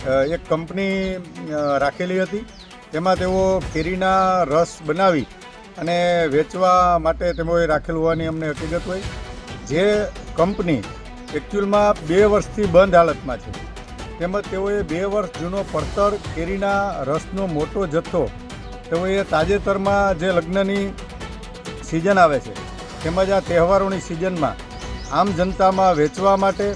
એક કંપની રાખેલી હતી. તેમાં તેઓ કેરીના રસ બનાવી અને વેચવા માટે તેઓએ રાખેલું હોવાની અમને હકીકત હોય. જે કંપની એકચ્યુઅલમાં 2 વર્ષથી બંધ હાલતમાં છે. તેમજ તેઓએ 2 વર્ષ જૂનો પડતર કેરીના રસનો મોટો જથ્થો તેઓએ તાજેતરમાં જે લગ્નની સિઝન આવે છે તેમજ આ તહેવારોની સિઝનમાં આમ જનતામાં વેચવા માટે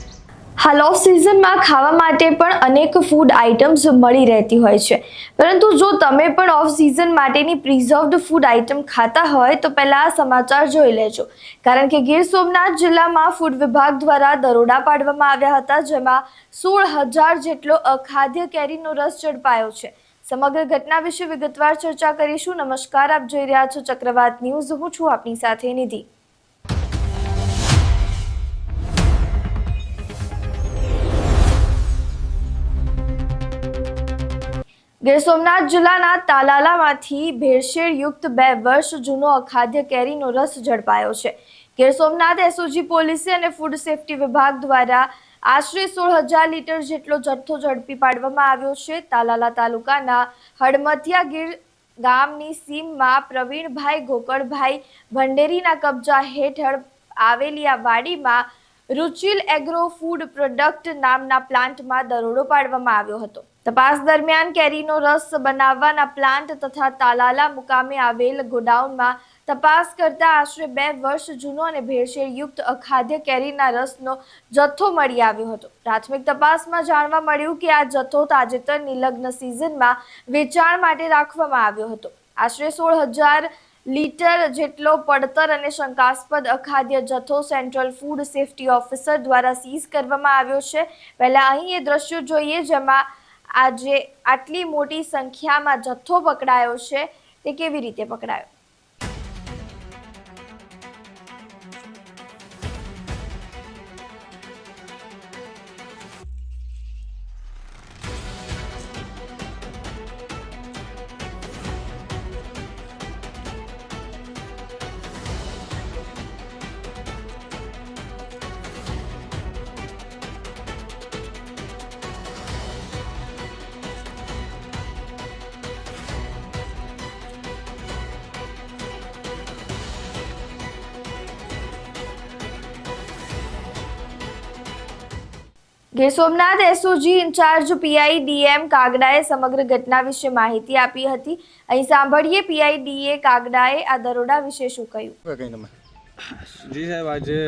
હાલ ઓફ સિઝનમાં ખાવા માટે પણ અનેક ફૂડ આઇટમ્સ મળી રહેતી હોય છે, પરંતુ જો તમે પણ ઓફ સિઝન માટેની પ્રિઝર્વડ ફૂડ આઇટમ ખાતા હોય તો પહેલા આ સમાચાર જોઈ લેજો, કારણ કે ગીર સોમનાથ જિલ્લામાં ફૂડ વિભાગ દ્વારા દરોડા પાડવામાં આવ્યા હતા, જેમાં 16,000 જેટલો અખાદ્ય કેરીનો રસ ઝડપાયો છે. સમગ્ર ઘટના વિશે વિગતવાર ચર્ચા કરીશું. નમસ્કાર, આપ જોઈ રહ્યા છો ચક્રવાત ન્યૂઝ. હું છું આપની સાથે નિધિ. ગીર સોમનાથ જિલ્લાના તાલાલામાંથી ભેળસેળયુક્ત 2 વર્ષ જૂનો અખાદ્ય કેરીનો રસ ઝડપાયો છે. ગીર સોમનાથ એસઓજી પોલીસે અને ફૂડ સેફ્ટી વિભાગ દ્વારા આશરે 16,000 લીટર જેટલો જથ્થો ઝડપી પાડવામાં આવ્યો છે. તાલાલા તાલુકાના હડમતિયા ગીર ગામની સીમમાં પ્રવીણભાઈ ગોકળભાઈ ભંડેરીના કબજા હેઠળ આવેલી આ વાડીમાં રુચિલ એગ્રો ફૂડ પ્રોડક્ટ નામના પ્લાન્ટમાં દરોડો પાડવામાં આવ્યો હતો. તપાસ દરમિયાન કેરીનો રસ બનાવવાના પ્લાન્ટ તથા તાલાલા મુકામે આવેલ ગોડાઉનમાં તપાસ કરતા આશરે 2 વર્ષ જૂનો અને ભેળસેળયુક્ત અખાદ્ય કેરીના રસનો જથ્થો મળી આવ્યો હતો. પ્રાથમિક તપાસમાં જાણવા મળ્યું કે આ જથ્થો તાજેતરની લગ્ન સિઝનમાં વેચાણ માટે રાખવામાં આવ્યો હતો. આશરે 16,000 લીટર જેટલો પડતર અને શંકાસ્પદ અખાદ્ય જથ્થો સેન્ટ્રલ ફૂડ સેફ્ટી ઓફિસર દ્વારા સીઝ કરવામાં આવ્યો છે. પહેલા અહીં એ દ્રશ્યો જોઈએ જેમાં આજે આટલી મોટી સંખ્યામાં જથ્થો પકડાયો છે તે કેવી રીતે પકડાયો. Gir Somnath SOG in-charge PI DM કાગડાએ સમગ્ર ઘટના વિશે માહિતી આપી હતી. અહીં સાંભળીએ પીઆઈ ડીએ કાગડાએ આ દરોડા વિશે શું કહ્યું. જી સાહેબ, આજે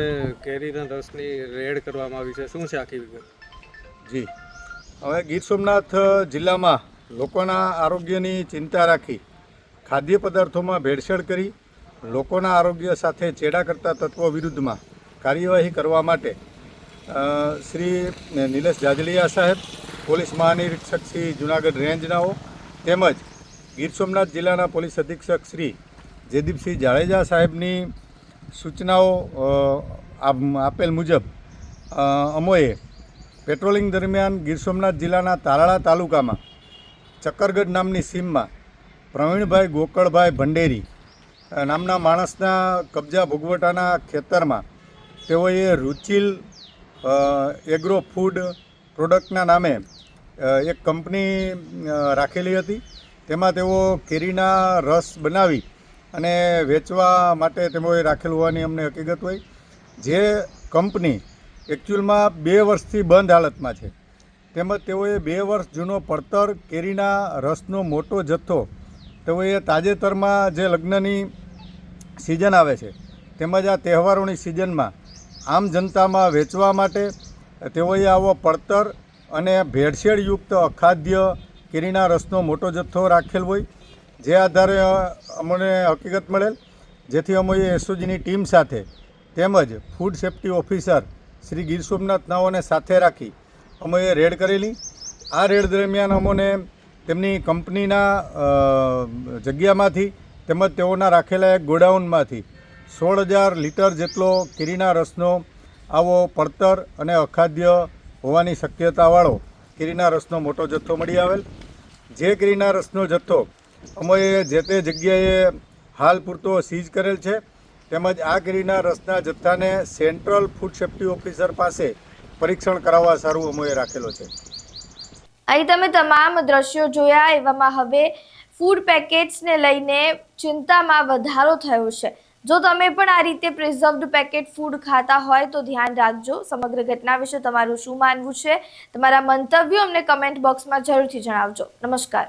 કેરીના રસની રેડ કરવામાં આવી છે, શું છે આખી વિગત? જી, હવે ગીર સોમનાથ જિલ્લામાં લોકોના આરોગ્યની ચિંતા રાખી ખાદ્ય પદાર્થોમાં ભેળસેળ કરી લોકોના આરોગ્ય સાથે ચેડા કરતા તત્વો વિરુદ્ધમાં કાર્યવાહી કરવા માટે શ્રી નિલેશ જાજલિયા સાહેબ, પોલીસ મહાનિરીક્ષક શ્રી જુનાગઢ રેન્જનાઓ તેમજ ગીર સોમનાથ જિલ્લાના પોલીસ અધિક્ષક શ્રી જયદીપસિંહ જાડેજા સાહેબની સૂચનાઓ આપેલ મુજબ અમોએ પેટ્રોલિંગ દરમિયાન ગીર સોમનાથ જિલ્લાના તાલાળા તાલુકામાં ચક્કરગઢ નામની સીમમાં પ્રવીણભાઈ ગોકળભાઈ ભંડેરી નામના માણસના કબજા ભોગવટાના ખેતરમાં તેઓએ રુચિલ એગ્રો ફૂડ પ્રોડક્ટના નામે એક કંપની રાખેલી હતી. તેમાં તેઓ કેરીના રસ બનાવી અને વેચવા માટે તેઓએ રાખેલું હોવાની અમને હકીકત હોય. જે કંપની એકચ્યુઅલમાં 2 વર્ષથી બંધ હાલતમાં છે. તેમજ તેઓએ 2 વર્ષ જૂનો પડતર કેરીના રસનો મોટો જથ્થો તેઓએ તાજેતરમાં જે લગ્નની સિઝન આવે છે તેમજ આ તહેવારોની સિઝનમાં આમ જનતામાં વેચવા માટે તેઓએ આવો પડતર અને ભેળસેળયુક્ત અખાદ્ય કેરીના રસનો મોટો જથ્થો રાખેલ હોય. જે આધારે અમને હકીકત મળેલ, જેથી અમે એસઓજીની ટીમ સાથે તેમજ food safety officer Shri Gir સોમનાથનાઓને સાથે રાખી અમે રેડ કરેલી. આ રેડ દરમિયાન અમોને તેમની કંપનીના જગ્યામાંથી તેમજ તેઓના રાખેલા એક ગોડાઉનમાંથી 16,000 લીટર જેટલો કેરીના રસનો આવો પડતર અને અખાદ્ય હોવાની શક્યતાવાળો કેરીના રસનો મોટો જથ્થો મળી આવેલ. જે કેરીના રસનો જથ્થો અમે જે તે જગ્યાએ હાલ પૂરતો સીઝ કરેલ છે. તેમજ આ કેરીના રસના જથ્થાને સેન્ટ્રલ ફૂડ સેફ્ટી ઓફિસર પાસે પરીક્ષણ કરાવવા સારું અમે રાખેલો છે. અહીં તમે તમામ દ્રશ્યો જોયા. એવામાં હવે ફૂડ પેકેટ્સને લઈને ચિંતામાં વધારો થયો છે. જો તમે પણ આ રીતે પ્રિઝર્વડ પેકેટ ફૂડ ખાતા હોય તો ધ્યાન રાખજો. સમગ્ર ઘટના વિશે તમારું શું માનવું છે? તમારા મંતવ્યો અમને કમેન્ટ બોક્સમાં જરૂરથી જણાવજો. નમસ્કાર.